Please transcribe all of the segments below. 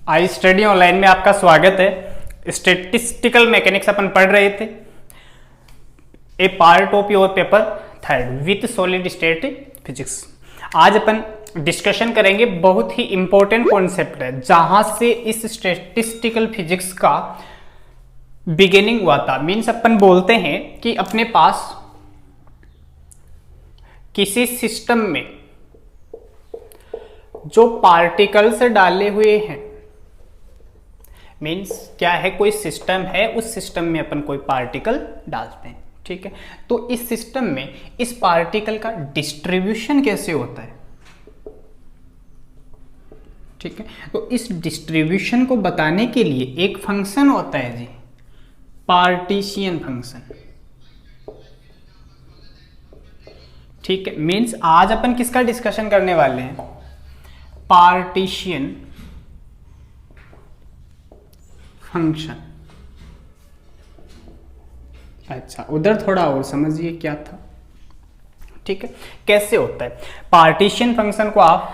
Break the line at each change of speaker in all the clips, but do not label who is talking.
I study online में आपका स्वागत है। स्टैटिस्टिकल मैकेनिक्स अपन पढ़ रहे थे, a part of your paper third with solid state physics. आज अपन डिस्कशन करेंगे, बहुत ही इंपॉर्टेंट कॉन्सेप्ट है जहां से इस स्टैटिस्टिकल फिजिक्स का बिगिनिंग हुआ था। मीन्स अपन बोलते हैं कि अपने पास किसी सिस्टम में जो पार्टिकल्स डाले हुए हैं, मीन्स क्या है, कोई सिस्टम है, उस सिस्टम में अपन कोई पार्टिकल डालते हैं, ठीक है। तो इस सिस्टम में इस पार्टिकल का डिस्ट्रीब्यूशन कैसे होता है, ठीक है। तो इस डिस्ट्रीब्यूशन को बताने के लिए एक फंक्शन होता है जी, पार्टीशियन फंक्शन, ठीक है। मीन्स आज अपन किसका डिस्कशन करने वाले हैं, पार्टीशियन फंक्शन। अच्छा, उधर थोड़ा और समझिए क्या था, ठीक है। कैसे होता है पार्टीशन फंक्शन को आप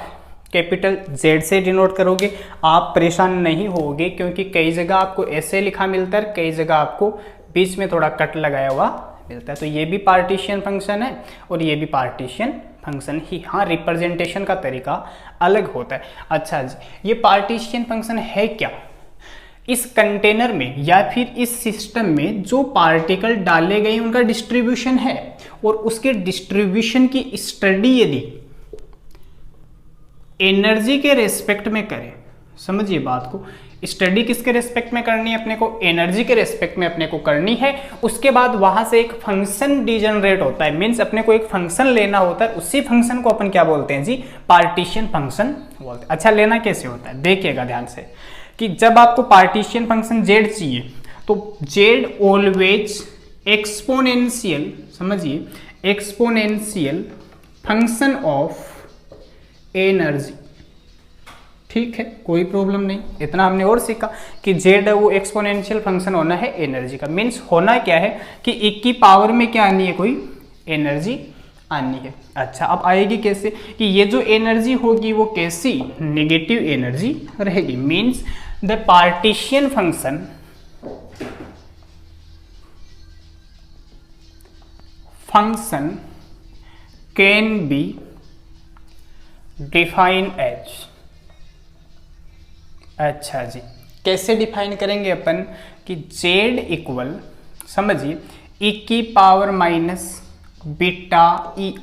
कैपिटल Z से डिनोट करोगे, आप परेशान नहीं होगे क्योंकि कई जगह आपको ऐसे लिखा मिलता है, कई जगह आपको बीच में थोड़ा कट लगाया हुआ मिलता है। तो ये भी पार्टीशन फंक्शन है और ये भी पार्टीशन फंक्शन ही, हाँ रिप्रेजेंटेशन का तरीका अलग होता है। अच्छा जी, ये पार्टीशन फंक्शन है क्या, इस कंटेनर में या फिर इस सिस्टम में जो पार्टिकल डाले गए उनका डिस्ट्रीब्यूशन है और उसके डिस्ट्रीब्यूशन की स्टडी यदि एनर्जी के रेस्पेक्ट में करें, समझिए बात को, स्टडी किसके रेस्पेक्ट में करनी है अपने को, एनर्जी के रेस्पेक्ट में अपने को करनी है। उसके बाद वहां से एक फंक्शन डिजनरेट होता है, मीन्स अपने को एक फंक्शन लेना होता है, उसी फंक्शन को अपन क्या बोलते हैं जी, पार्टीशन फंक्शन बोलते हैं। अच्छा, लेना कैसे होता है देखिएगा ध्यान से कि जब आपको पार्टीशन फंक्शन Z चाहिए तो Z ऑलवेज एक्सपोनेंशियल, समझिए एक्सपोनेंशियल फंक्शन ऑफ एनर्जी, ठीक है, कोई प्रॉब्लम नहीं। इतना हमने और सीखा कि Z है वो एक्सपोनेंशियल फंक्शन होना है एनर्जी का। मीन्स होना क्या है कि एक की पावर में क्या आनी है, कोई एनर्जी आनी है। अच्छा, अब आएगी कैसे कि ये जो एनर्जी होगी वो कैसी, नेगेटिव एनर्जी रहेगी। Means the partition function can be define as, अच्छा जी, कैसे डिफाइन करेंगे अपन कि Z इक्वल, समझिए e की पावर माइनस बीटा ई,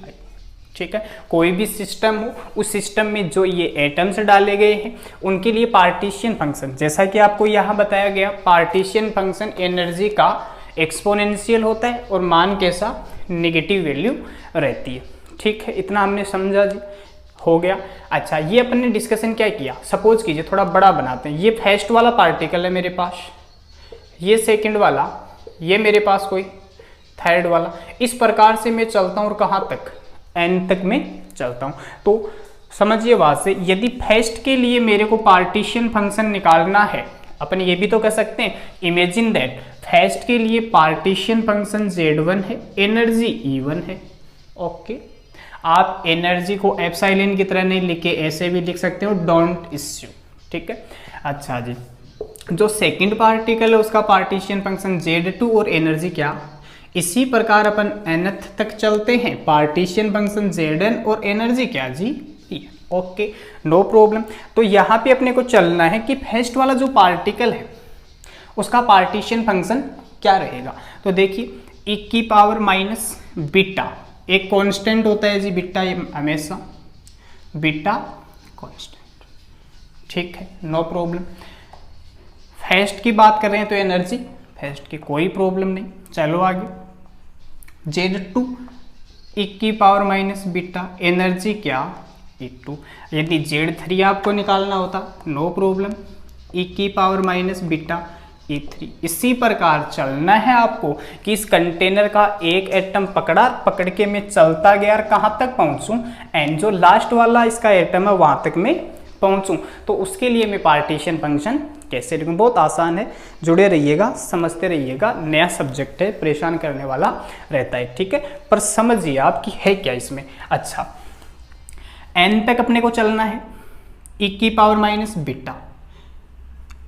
ठीक है। कोई भी सिस्टम हो, उस सिस्टम में जो ये एटम्स डाले गए हैं उनके लिए पार्टीशन फंक्शन, जैसा कि आपको यहाँ बताया गया, पार्टीशन फंक्शन एनर्जी का एक्सपोनेंशियल होता है और मान कैसा, नेगेटिव वैल्यू रहती है, ठीक है। इतना हमने समझा जी, हो गया। अच्छा, ये अपन ने डिस्कशन क्या किया, सपोज कीजिए थोड़ा बड़ा बनाते हैं, ये फर्स्ट वाला पार्टिकल है मेरे पास, ये सेकंड वाला, ये मेरे पास कोई थर्ड वाला, इस प्रकार से मैं चलता हूँ और कहाँ तक, n तक मैं चलता हूँ। तो समझिए बात से, यदि फर्स्ट के लिए मेरे को पार्टीशन फंक्शन निकालना है, अपन ये भी तो कर सकते हैं, इमेजिन दैट फर्स्ट के लिए पार्टीशन फंक्शन Z1 है, एनर्जी E1 है, ओके। आप एनर्जी को एप्सिलॉन की तरह नहीं लिखे, ऐसे भी लिख सकते हो, डोंट इश्यू, ठीक है। अच्छा जी, जो सेकंड पार्टिकल है उसका पार्टीशन फंक्शन Z2 और एनर्जी क्या, इसी प्रकार अपन nth तक चलते हैं, पार्टीशन फंक्शन Zn और एनर्जी क्या जी, ओके, नो प्रॉब्लम। तो यहाँ पे अपने को चलना है कि फर्स्ट वाला जो पार्टिकल है उसका पार्टीशन फंक्शन क्या रहेगा। तो देखिए e की पावर माइनस बीटा, एक कांस्टेंट होता है जी बीटा, ये हमेशा बीटा कांस्टेंट, ठीक है, नो प्रॉब्लम। फर्स्ट की बात कर रहे हैं तो एनर्जी फर्स्ट की, कोई प्रॉब्लम नहीं। चलो आगे, Z2 e की पावर माइनस बीटा, एनर्जी क्या, E2। यदि Z3 आपको निकालना होता, नो प्रॉब्लम, e की पावर माइनस बीटा E3। इसी प्रकार चलना है आपको कि इस कंटेनर का एक एटम पकड़ के मैं चलता गया और कहाँ तक पहुँचूँ, एंड जो लास्ट वाला इसका एटम है वहाँ तक मैं पहुँचूँ। तो उसके लिए मैं पार्टीशन फंक्शन कैसे लिखूँ, बहुत आसान है, जुड़े रहिएगा, समझते रहिएगा, नया सब्जेक्ट है, परेशान करने वाला रहता है, ठीक है। पर समझिए आप कि है क्या इसमें। अच्छा, n तक अपने को चलना है, e की पावर माइनस बीटा,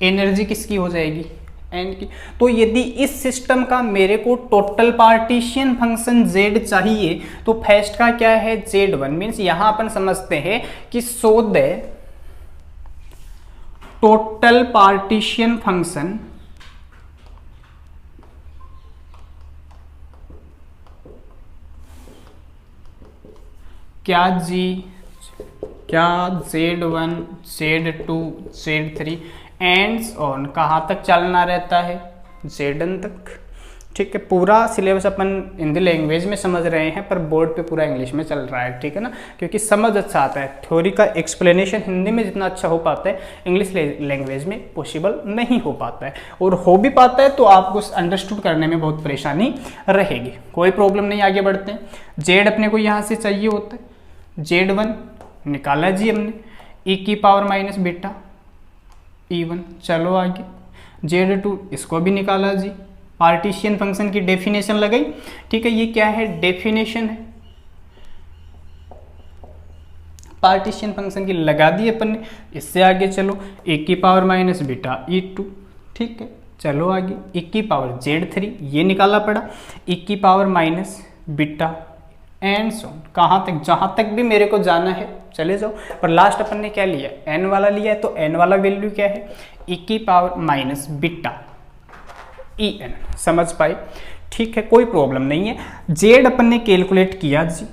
एनर्जी किसकी हो जाएगी, एन की। तो यदि इस सिस्टम का मेरे को टोटल पार्टीशन फंक्शन z चाहिए तो फर्स्ट का क्या है, z1 मीन्स यहां अपन समझते हैं कि so the total partition function क्या z1 z2 z3 ends on कहाँ तक चलना रहता है, zn तक। ठीक है, पूरा सिलेबस अपन हिंदी लैंग्वेज में समझ रहे हैं पर बोर्ड पे पूरा इंग्लिश में चल रहा है, ठीक है ना, क्योंकि समझ अच्छा आता है। थ्योरी का एक्सप्लेनेशन हिंदी में जितना अच्छा हो पाता है इंग्लिश लैंग्वेज में पॉसिबल नहीं हो पाता है, और हो भी पाता है तो आपको अंडरस्टूड करने में बहुत परेशानी रहेगी। कोई प्रॉब्लम नहीं, आगे बढ़ते हैं। जेड अपने को यहाँ से चाहिए होता है, z1 निकाला जी हमने, e की पावर माइनस बीटा e1, चलो आगे। z2 इसको भी निकाला जी, पार्टीशियन फंक्शन की डेफिनेशन लगाई, ठीक है, ये क्या है, डेफिनेशन है पार्टीशियन फंक्शन की, लगा दी अपन ने। इससे आगे चलो, e की पावर माइनस बीटा e2, ठीक है, चलो आगे। e की पावर z3 ये निकाला पड़ा, e की power minus beta and so कहाँ तक, जहाँ तक भी मेरे को जाना है चले जाओ। पर लास्ट अपन ने क्या लिया, n वाला लिया है, तो n वाला वैल्यू क्या है, e की पावर माइनस बीटा en, समझ पाए, ठीक है, कोई प्रॉब्लम नहीं है। z अपन ने कैलकुलेट किया जी,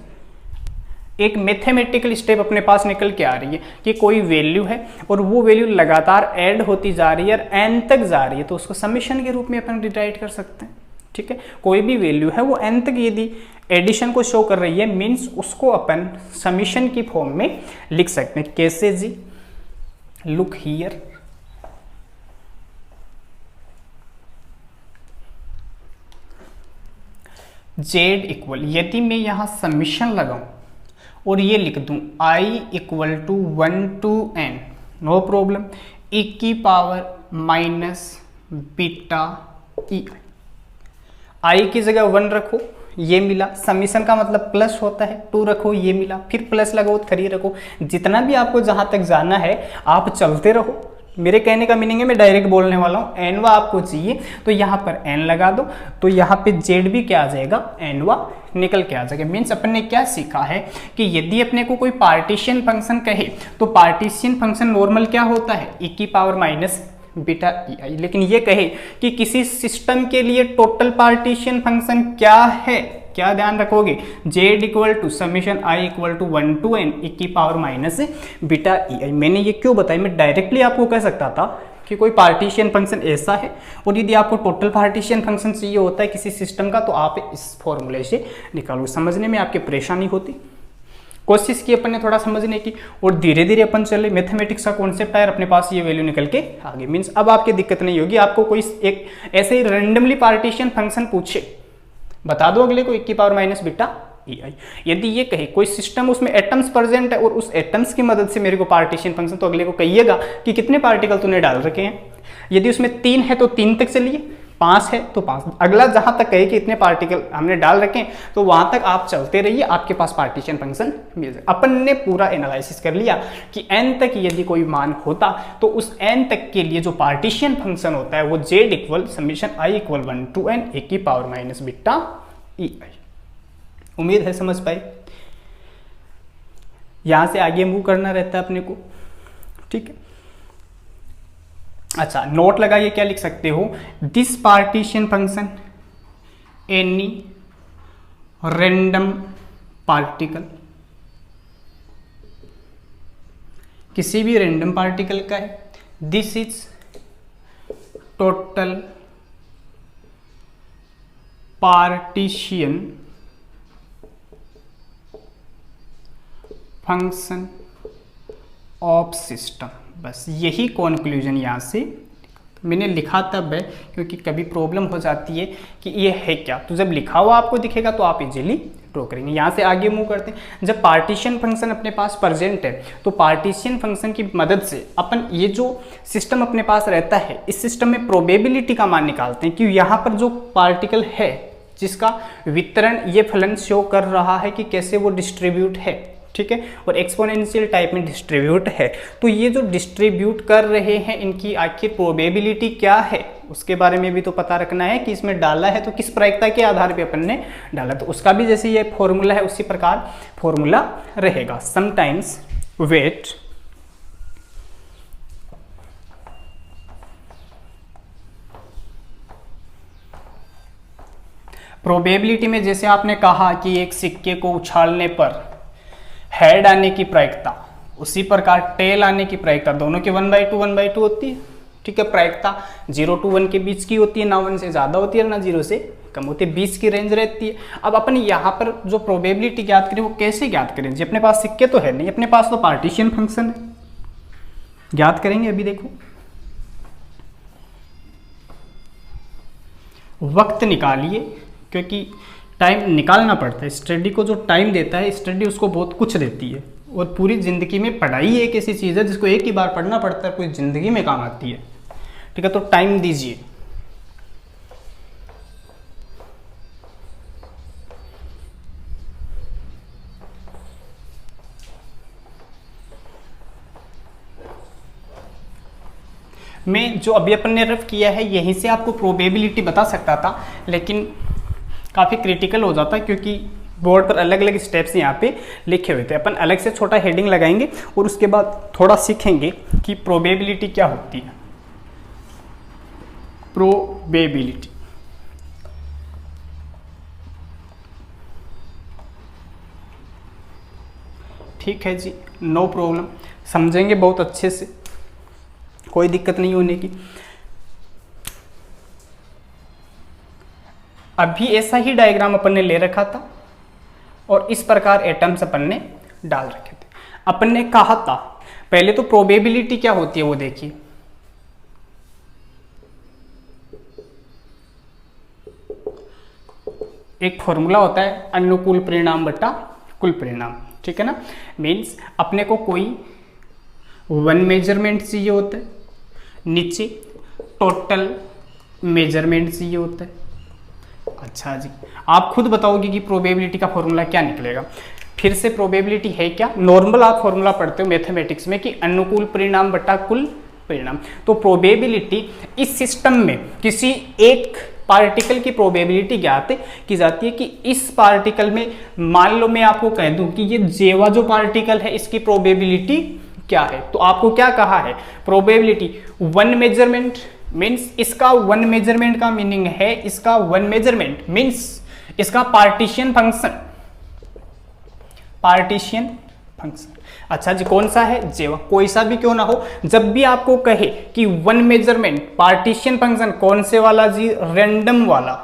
एक मैथमेटिकल स्टेप अपने पास निकल के आ रही है कि कोई वैल्यू है और वो वैल्यू लगातार ऐड होती जा रही है और n तक जा रही है, तो उसको समेशन के रूप में अपन डिराइव कर सकते हैं, ठीक है। कोई भी वैल्यू है वो n तक यदि एडिशन को शो कर रही है मीन्स उसको अपन समीशन की फॉर्म में लिख सकते हैं। कैसे जी, लुक हियर, z इक्वल, यदि मैं यहां समीशन लगाऊं और ये लिख दूं i equal to 1 to n, no problem, e की power minus beta E, i की जगह 1 रखो, ये मिला, समीशन का मतलब प्लस होता है, 2 रखो, ये मिला, फिर प्लस लगाओ, 3 रखो, जितना भी आपको जहां तक जाना है आप चलते रहो। मेरे कहने का मीनिंग है, मैं डायरेक्ट बोलने वाला हूँ, एनवा आपको चाहिए तो यहाँ पर n लगा दो, तो यहाँ पे z भी क्या आ जाएगा, एनवा निकल के आ जाएगा। मीन्स अपन ने क्या सीखा है कि यदि अपने को कोई पार्टीशियन फंक्शन कहे तो पार्टीशियन फंक्शन नॉर्मल क्या होता है, e की पावर माइनस बीटा ei, लेकिन ये कहे कि किसी सिस्टम के लिए टोटल पार्टीशियन फंक्शन क्या है, क्या ध्यान रखोगे, z equal to summation i equal to 1 to n e की पावर माइनस बीटा ei। मैंने ये क्यों बताया, मैं डायरेक्टली आपको कह सकता था कि कोई पार्टीशियन फंक्शन ऐसा है, और यदि आपको टोटल पार्टीशियन फंक्शन चाहिए होता है किसी सिस्टम का तो आप इस फॉर्मूले से निकालो, समझने में आपकी परेशानी होती। कोशिश की अपन ने थोड़ा समझने की और धीरे धीरे अपन चले, मैथमेटिक्स का कॉन्सेप्ट आया, अपने पास ये वैल्यू निकल के आगे। मीन्स अब आपकी दिक्कत नहीं होगी, आपको कोई एक ऐसे ही रैंडमली पार्टीशियन फंक्शन पूछे, बता दो अगले को e की पावर माइनस बीटा ei। यदि ये कहे कोई सिस्टम उसमें एटम्स प्रेजेंट है और उस एटम्स की मदद से मेरे को पार्टीशियन फंक्शन, तो अगले को कहिएगा कि कितने पार्टिकल तूने डाल रखे हैं, यदि उसमें 3 है तो 3 तक चलिए, 5 है तो 5, अगला जहां तक कहे कि इतने पार्टिकल हमने डाल रखे हैं तो वहां तक आप चलते रहिए, आपके पास पार्टीशन फंक्शन मिल जाए। अपन ने पूरा एनालिसिस कर लिया कि n तक यदि कोई मान होता तो उस n तक के लिए जो पार्टीशन फंक्शन होता है वो z equal summation i equal 1 to n e की पावर माइनस बीटा ei। उम्मीद है समझ पाए। यहां से आगे मूव करना रहता है अपने को, ठीक है। अच्छा, नोट लगाइए, क्या लिख सकते हो, this partition function any random particle, किसी भी रैंडम पार्टिकल का है, this is total partisan function of system. बस यही कॉन्क्लूजन यहाँ से मैंने लिखा तब है क्योंकि कभी प्रॉब्लम हो जाती है कि ये है क्या, तो जब लिखा हुआ आपको दिखेगा तो आप इजीली ड्रॉ करेंगे। यहाँ से आगे मूव करते हैं। जब पार्टीशन फंक्शन अपने पास प्रेजेंट है तो पार्टीशन फंक्शन की मदद से अपन ये जो सिस्टम अपने पास रहता है इस सिस्टम में प्रोबेबिलिटी का मान निकालते हैं कि यहाँ पर जो पार्टिकल है जिसका वितरण ये फलन शो कर रहा है कि कैसे वो डिस्ट्रीब्यूट है, ठीक है, और एक्सपोनेंशियल टाइप में डिस्ट्रीब्यूट है। तो ये जो डिस्ट्रीब्यूट कर रहे हैं इनकी आखिर प्रोबेबिलिटी क्या है उसके बारे में भी तो पता रखना है कि इसमें डाला है तो किस प्रायिकता के आधार पे अपन ने डाला, तो उसका भी जैसे ये फॉर्मूला है उसी प्रकार फॉर्मूला रहेगा। समटाइम्स वेट प्रोबेबिलिटी में जैसे आपने कहा कि एक सिक्के को उछालने पर हेड आने की प्रायिकता, उसी प्रकार टेल आने की प्रायिकता दोनों की 1/2 होती है। ठीक है, प्रायिकता 0 to 1 के बीच की होती है, ना 1 से ज़्यादा होती है ना 0 से कम होती है, 20 की रेंज रहती है। अब अपन यहाँ पर जो प्रोबेबिलिटी ज्ञात करें वो कैसे ज्ञात करें जी, अपने पास सिक्के तो है नहीं, अपने पास तो पार्टीशन फंक्शन है, ज्ञात करेंगे। अभी देखो वक्त निकालिए, क्योंकि टाइम निकालना पड़ता है। स्टडी को जो टाइम देता है, स्टडी उसको बहुत कुछ देती है, और पूरी ज़िंदगी में पढ़ाई एक ऐसी चीज़ है जिसको एक ही बार पढ़ना पड़ता है, पूरी ज़िंदगी में काम आती है। ठीक है, तो टाइम दीजिए। मैं जो अभी अपन ने रफ किया है यहीं से आपको प्रोबेबिलिटी बता सकता था, लेकिन काफ़ी क्रिटिकल हो जाता है क्योंकि बोर्ड पर अलग अलग स्टेप्स यहाँ पे लिखे हुए थे। अपन अलग से छोटा हेडिंग लगाएंगे और उसके बाद थोड़ा सीखेंगे कि प्रोबेबिलिटी क्या होती है। प्रोबेबिलिटी ठीक है जी, नो प्रॉब्लम, समझेंगे बहुत अच्छे से, कोई दिक्कत नहीं होने की। अभी ऐसा ही डायग्राम अपन ने ले रखा था और इस प्रकार एटम्स अपन ने डाल रखे थे। अपन ने कहा था पहले तो प्रोबेबिलिटी क्या होती है वो देखिए। एक फॉर्मूला होता है अनुकूल परिणाम बटा कुल परिणाम, ठीक है ना। मीन्स अपने को कोई वन मेजरमेंट चाहिए होता है, नीचे टोटल मेजरमेंट चाहिए होता है। अच्छा जी, आप खुद बताओगे कि प्रोबेबिलिटी का फॉर्मूला क्या निकलेगा। फिर से प्रोबेबिलिटी है क्या, नॉर्मल आप फॉर्मूला पढ़ते हो मैथमेटिक्स में कि अनुकूल परिणाम बटा कुल परिणाम। तो प्रोबेबिलिटी इस सिस्टम में किसी एक पार्टिकल की प्रोबेबिलिटी ज्ञात की जाती है कि इस पार्टिकल में, मान लो मैं आपको कह दूं कि ये जेवा जो पार्टिकल है इसकी प्रोबेबिलिटी क्या है, तो आपको क्या कहा है, प्रोबेबिलिटी वन मेजरमेंट। मीन्स इसका वन मेजरमेंट का मीनिंग है, इसका वन मेजरमेंट मीन्स इसका पार्टीशन फंक्शन, पार्टीशन फंक्शन। अच्छा जी, कौन सा है, जेवा, कोई सा भी क्यों ना हो। जब भी आपको कहे कि वन मेजरमेंट पार्टीशन फंक्शन, कौन से वाला जी, रैंडम वाला,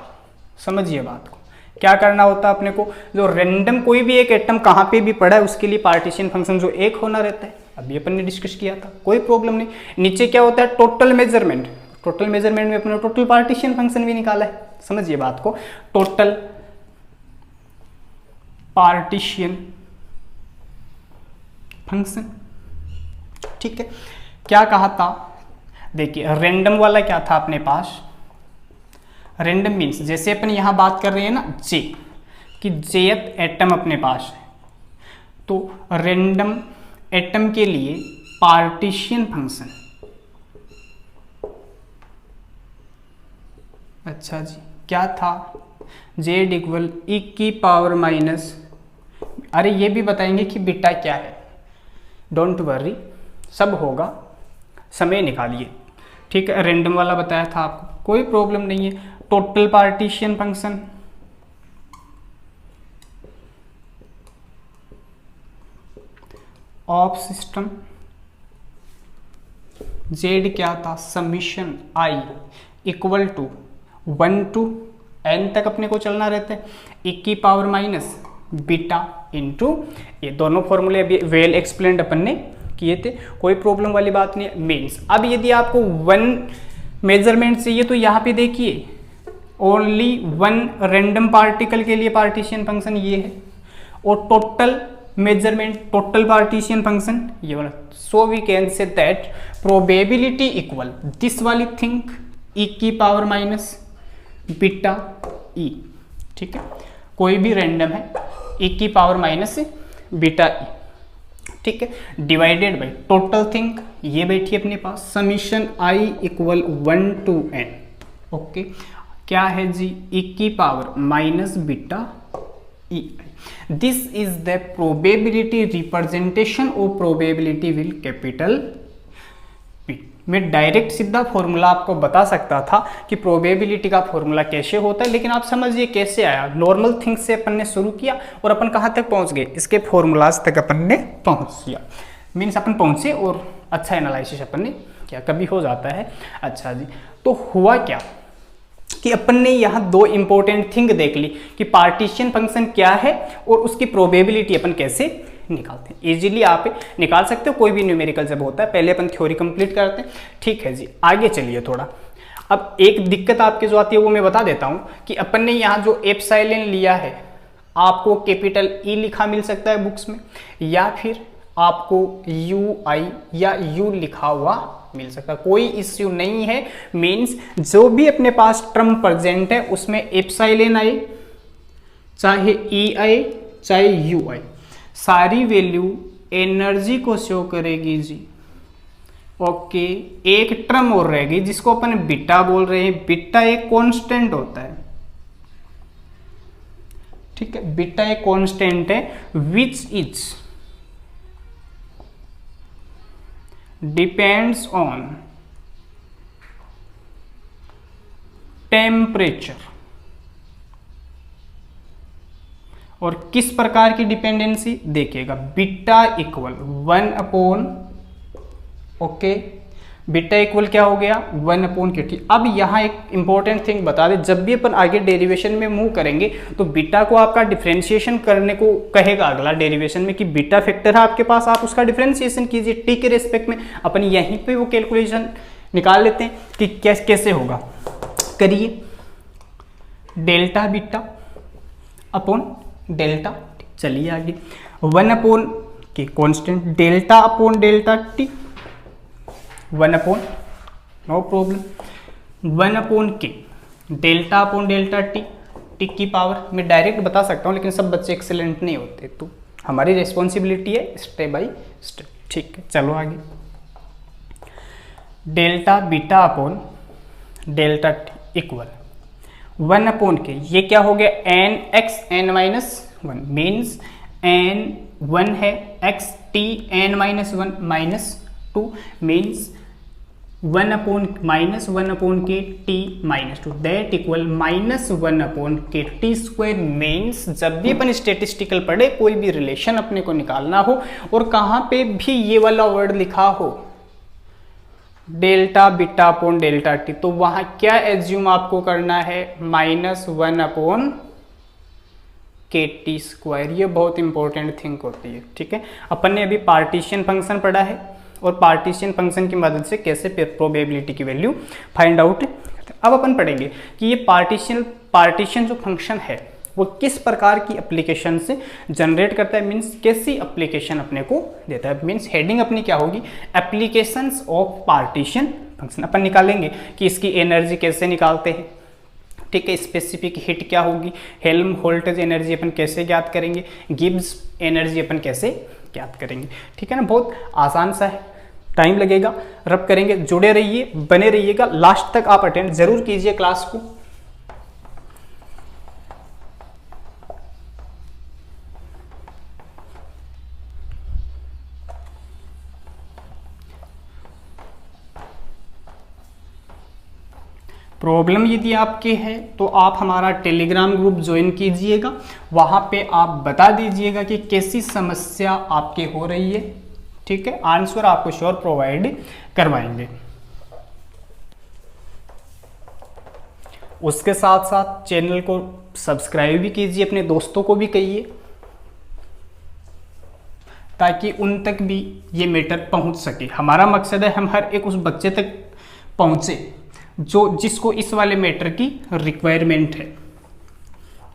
समझिए बात को, क्या करना होता है अपने को, जो रैंडम कोई भी एक एटम कहाँ पे भी पड़ा है उसके लिए पार्टीशन फंक्शन जो एक होना रहता है, अभी अपन ने डिस्कस किया था, कोई प्रॉब्लम नहीं। नीचे क्या होता है, टोटल मेजरमेंट, टोटल मेजरमेंट में अपने टोटल पार्टीशन फंक्शन भी निकाला है, समझिए बात को, टोटल पार्टीशन फंक्शन। ठीक है, क्या कहा था, देखिए रैंडम वाला क्या था अपने पास, रैंडम मीन्स जैसे अपन यहां बात कर रहे हैं ना जे, कि जेथ एटम अपने पास है, तो रैंडम एटम के लिए पार्टीशन फंक्शन। अच्छा जी, क्या था, जेड इक्वल ई की पावर माइनस, अरे ये भी बताएंगे कि बीटा क्या है, डोंट वरी सब होगा, समय निकालिए। ठीक है, रैंडम वाला बताया था आपको, कोई प्रॉब्लम नहीं है। Total partition function, of system, Z क्या था, summation i equal to 1 to n तक अपने को चलना रहता है, e की पावर माइनस बीटा इंटू, ये दोनों फॉर्मूले अभी वेल एक्सप्लेन्ड अपन ने किए थे, कोई प्रॉब्लम वाली बात नहीं है। मीन्स अब यदि आपको वन मेजरमेंट चाहिए तो यहाँ पे देखिए ओनली वन रैंडम पार्टिकल के लिए पार्टीशन फंक्शन ये है, और total measurement total partition function ये वाला। So we can say that probability equal this वाली थिंग e की पावर माइनस बीटा ई। ठीक है, कोई भी रैंडम है, e की पावर माइनस बीटा ई। ठीक है, डिवाइडेड बाई टोटल थिंग ये बैठी अपने पास summation i equal 1 to n। Okay, क्या है जी, e की power minus beta E. This is the probability representation of probability will capital P. मैं डायरेक्ट सीधा फॉर्मूला आपको बता सकता था कि प्रोबेबिलिटी का फॉर्मूला कैसे होता है, लेकिन आप समझिए कैसे आया। नॉर्मल थिंग्स से अपन ने शुरू किया और अपन कहाँ तक पहुँच गए, इसके फॉर्मूलाज तक अपन ने पहुँच गया। मीन्स अपन पहुँचे और अच्छा एनालिसिस अपन ने किया, कभी हो जाता है। अच्छा जी, तो हुआ क्या कि अपन ने यहाँ दो इंपॉर्टेंट थिंग देख ली कि पार्टीशन फंक्शन क्या है और उसकी प्रोबेबिलिटी अपन कैसे निकालते हैं। इजीली आप निकाल सकते हो कोई भी न्यूमेरिकल जब होता है। पहले अपन थ्योरी कंप्लीट करते हैं, ठीक है जी। आगे चलिए थोड़ा। अब एक दिक्कत आपके जो आती है वो मैं बता देता हूँ कि अपन ने यहाँ जो एप्सिलॉन लिया है, आपको कैपिटल ई लिखा मिल सकता है बुक्स में, या फिर आपको यू आई या यू लिखा हुआ मिल सकता है, कोई इश्यू नहीं है। मीन्स जो भी अपने पास टर्म प्रेजेंट है उसमें एप्सिलॉन आई चाहे ई आई चाहे यू आई, सारी वैल्यू एनर्जी को शो करेगी जी। ओके, एक टर्म और रहेगी जिसको अपन बीटा बोल रहे हैं। बीटा एक कांस्टेंट होता है, ठीक है, बीटा एक कांस्टेंट है which is depends on temperature. और किस प्रकार की डिपेंडेंसी देखिएगा, beta equal 1 upon, okay, beta equal क्या हो गया 1 अपॉन के टी। अब यहाँ एक इंपॉर्टेंट थिंग बता दें, जब भी अपन आगे डेरिवेशन में मूव करेंगे तो बीटा को आपका डिफरेंशिएशन करने को कहेगा अगला डेरिवेशन में कि बीटा फैक्टर है आपके पास, आप उसका डिफरेंशिएशन कीजिए टी के रेस्पेक्ट में। अपन यहीं पे वो कैलकुलेशन निकाल लेते हैं कि कैसे होगा। करिए, डेल्टा बीटा अपॉन डेल्टा, चलिए आगे। 1 upon k constant delta upon delta T, 1 upon, no problem, 1 upon k delta upon delta T, T की पावर। मैं डायरेक्ट बता सकता हूँ लेकिन सब बच्चे एक्सेलेंट नहीं होते, तो हमारी रिस्पॉन्सिबिलिटी है स्टेप बाय स्टेप, ठीक है। चलो आगे, delta beta upon delta T equal 1 upon k, ये क्या हो गया n x n minus 1, means n 1 है, x T n minus 1 minus 2, means 1 upon minus 1 upon के T minus 2 that equal minus 1 upon के टी स्क्वायर। मीन्स जब भी अपन statistical पढ़े, कोई भी रिलेशन अपने को निकालना हो और कहाँ पे भी ये वाला वर्ड लिखा हो delta beta upon delta T, तो वहां क्या एज्यूम आपको करना है, माइनस 1 अपॉन के टी स्क्वायर। ये बहुत इंपॉर्टेंट थिंग होती है, ठीक है। अपन ने अभी पार्टीशन फंक्शन पढ़ा है और पार्टीशन फंक्शन की मदद से कैसे प्रोबेबिलिटी की वैल्यू फाइंड आउट। अब अपन पढ़ेंगे कि ये पार्टीशन जो फंक्शन है वो किस प्रकार की एप्लीकेशन से जनरेट करता है, मीन्स कैसी एप्लीकेशन अपने को देता है। मीन्स हेडिंग अपनी क्या होगी, एप्लीकेशंस ऑफ पार्टीशन फंक्शन। अपन निकालेंगे कि इसकी एनर्जी कैसे निकालते हैं, ठीक है, स्पेसिफिक हिट क्या होगी, हेल्महोल्ट्ज एनर्जी अपन कैसे ज्ञात करेंगे, गिब्स एनर्जी अपन कैसे ज्ञात करेंगे, ठीक है ना। बहुत आसान सा है, टाइम लगेगा, रब करेंगे। जुड़े रहिए, बने रहिएगा, लास्ट तक आप अटेंड जरूर कीजिए क्लास को। प्रॉब्लम यदि आपके है तो आप हमारा टेलीग्राम ग्रुप ज्वाइन कीजिएगा, वहाँ पे आप बता दीजिएगा कि कैसी समस्या आपके हो रही है, ठीक है। आंसर आपको श्योर प्रोवाइड करवाएंगे। उसके साथ साथ चैनल को सब्सक्राइब भी कीजिए, अपने दोस्तों को भी कहिए ताकि उन तक भी ये मैटर पहुंच सके। हमारा मकसद है हम हर एक उस बच्चे तक पहुंचे जो जिसको इस वाले मैटर की रिक्वायरमेंट है,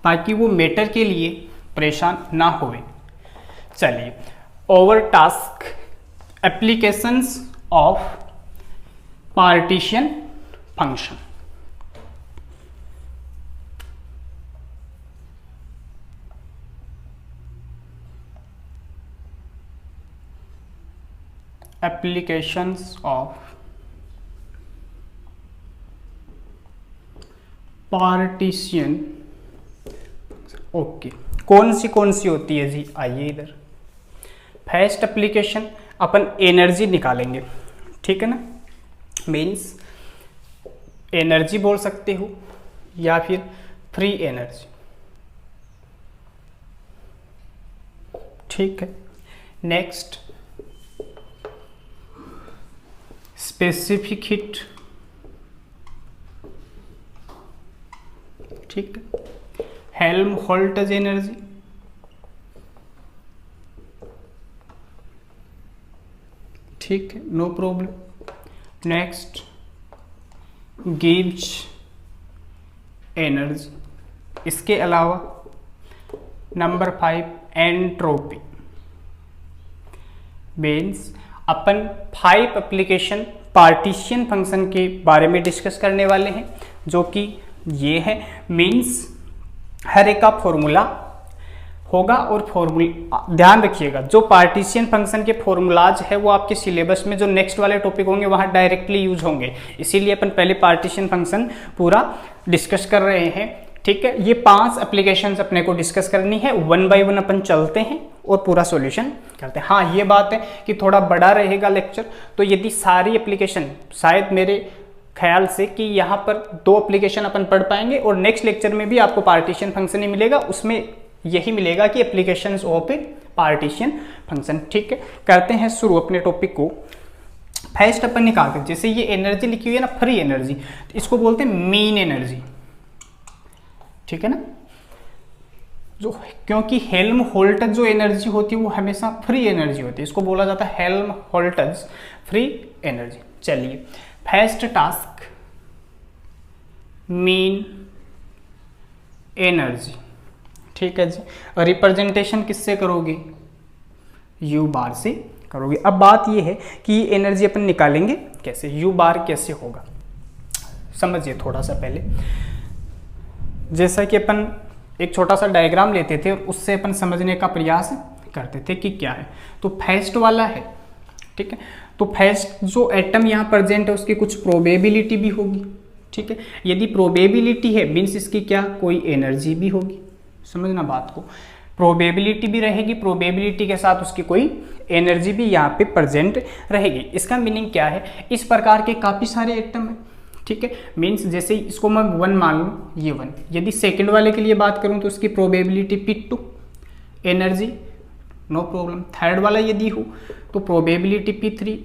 ताकि वो मैटर के लिए परेशान ना होवे। चलिए, over task applications of partition function. Applications of partition. Okay, कौन सी होती है जी, आइए इधर। फर्स्ट एप्लीकेशन अपन एनर्जी निकालेंगे, ठीक है ना, मीन्स एनर्जी बोल सकते हो या फिर फ्री एनर्जी, ठीक है। नेक्स्ट स्पेसिफिक हीट, ठीक है। हेल्महोल्ट्ज़ एनर्जी, ठीक है, no problem. Next Gibbs energy. इसके अलावा नंबर 5 एंट्रोपी। मीन्स अपन 5 एप्लीकेशन पार्टीशन फंक्शन के बारे में डिस्कस करने वाले हैं, जो कि ये है। मीन्स हर एक का फॉर्मूला होगा और फॉर्मूला ध्यान रखिएगा, जो पार्टीशन फंक्शन के फॉर्मूलाज है वो आपके सिलेबस में जो नेक्स्ट वाले टॉपिक होंगे वहाँ डायरेक्टली यूज होंगे, इसीलिए अपन पहले पार्टीशन फंक्शन पूरा डिस्कस कर रहे हैं, ठीक है। ये 5 एप्लीकेशंस अपने को डिस्कस करनी है, 1 बाय 1 अपन चलते हैं और पूरा सॉल्यूशन करते हैं। हाँ, ये बात है कि थोड़ा बड़ा रहेगा लेक्चर, तो यदि सारी एप्लीकेशन, शायद मेरे ख्याल से कि यहाँ पर 2 एप्लीकेशन अपन पढ़ पाएंगे और नेक्स्ट लेक्चर में भी आपको पार्टीशन फंक्शन ही मिलेगा, उसमें यही मिलेगा कि एप्लीकेशंस ऑफ पार्टीशन फंक्शन, ठीक है। करते हैं शुरू अपने टॉपिक को। फर्स्ट अपन निकालते हैं, जैसे ये एनर्जी लिखी हुई है ना, फ्री एनर्जी, तो इसको बोलते हैं मीन एनर्जी, ठीक है ना। जो क्योंकि हेल्महोल्ट्ज़ जो एनर्जी होती है वो हमेशा फ्री एनर्जी होती है, इसको बोला जाता है हेल्महोल्ट्ज़ फ्री एनर्जी। चलिए, फर्स्ट टास्क मीन एनर्जी, ठीक है जी। और रिप्रेजेंटेशन किससे करोगे, यू बार से करोगे। अब बात ये है कि ये एनर्जी अपन निकालेंगे कैसे, यू बार कैसे होगा, समझिए थोड़ा सा पहले। जैसा कि अपन एक छोटा सा डायग्राम लेते थे और उससे अपन समझने का प्रयास करते थे कि क्या है। तो फर्स्ट वाला है, ठीक है। तो फर्स्ट जो एटम यहाँ प्रेजेंट है उसकी कुछ प्रोबेबिलिटी भी होगी, ठीक है। यदि प्रोबेबिलिटी है मीन्स इसकी क्या कोई एनर्जी भी होगी, समझना बात को। प्रोबेबिलिटी भी रहेगी, प्रोबेबिलिटी के साथ उसकी कोई एनर्जी भी यहाँ पे प्रेजेंट रहेगी। इसका मीनिंग क्या है, इस प्रकार के काफ़ी सारे एटम है, ठीक है। मीन्स जैसे इसको मैं 1 मान लूँ, ये 1। यदि सेकंड वाले के लिए बात करूँ तो उसकी probability P2, energy no problem. Third वाला यदि हो तो प्रोबेबिलिटी P3,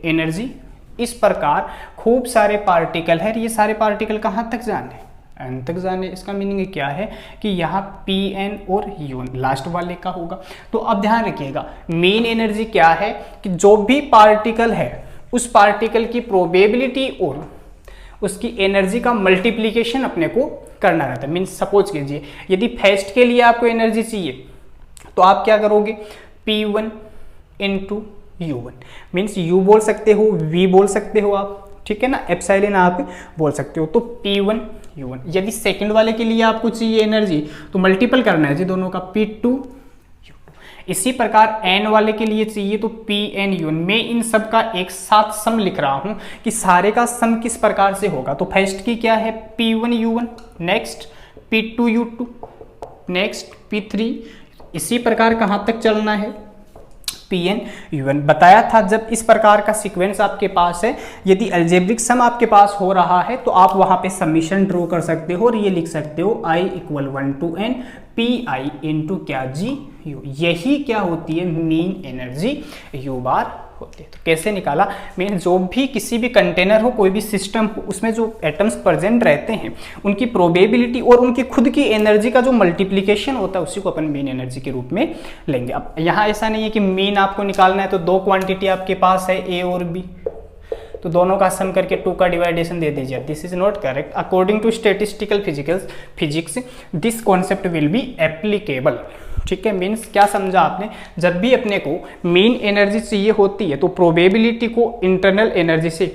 एनर्जी। इस प्रकार खूब सारे पार्टिकल है, ये सारे पार्टिकल कहाँ तक जाने, एन तक जाने। इसका मीनिंग क्या है कि यहाँ Pn और Un लास्ट वाले का होगा। तो अब ध्यान रखिएगा, मेन एनर्जी क्या है कि जो भी पार्टिकल है उस पार्टिकल की प्रोबेबिलिटी और उसकी एनर्जी का मल्टीप्लिकेशन अपने को करना रहता है। मीन्स सपोज कीजिए यदि फर्स्ट के लिए आपको एनर्जी चाहिए तो आप क्या करोगे, P1 into U1। Means U बोल सकते हो, V बोल सकते हो आप, ठीक है ना, एप्सिलॉन आप बोल सकते हो। तो P1 U1। यदि सेकंड वाले के लिए आपको चाहिए एनर्जी तो मल्टीपल करना है जी दोनों का, P2 U2। इसी प्रकार N वाले के लिए चाहिए तो Pn U1। मैं इन सब का एक साथ सम लिख रहा हूं कि सारे का सम किस प्रकार से होगा। तो फर्स्ट की क्या है P1 U1, next P2 U2, next P3। इसी प्रकार कहां तक चलना है, Pn U1। बताया था जब इस प्रकार का सीक्वेंस आपके पास है, यदि अलजेब्रिक सम आपके पास हो रहा है तो आप वहां पे समीशन ड्रॉ कर सकते हो और ये लिख सकते हो I = 1 to n Pi into क्या जी U। यही क्या होती है, मीन एनर्जी U बार होती है। तो कैसे निकाला, मीन जो भी किसी भी कंटेनर हो, कोई भी सिस्टम हो, उसमें जो एटम्स प्रेजेंट रहते हैं उनकी प्रोबेबिलिटी और उनकी खुद की एनर्जी का जो मल्टीप्लिकेशन होता है उसी को अपन मीन एनर्जी के रूप में लेंगे। अब यहाँ ऐसा नहीं है कि मीन आपको निकालना है तो 2 क्वांटिटी आपके पास है A और B, तो दोनों का सम करके 2 का डिवाइडेशन दे दीजिए। This is not correct. According to statistical physics this concept will be applicable, ठीक है। मीन्स क्या समझा आपने, जब भी अपने को मीन एनर्जी चाहिए होती है तो प्रोबेबिलिटी को इंटरनल एनर्जी से,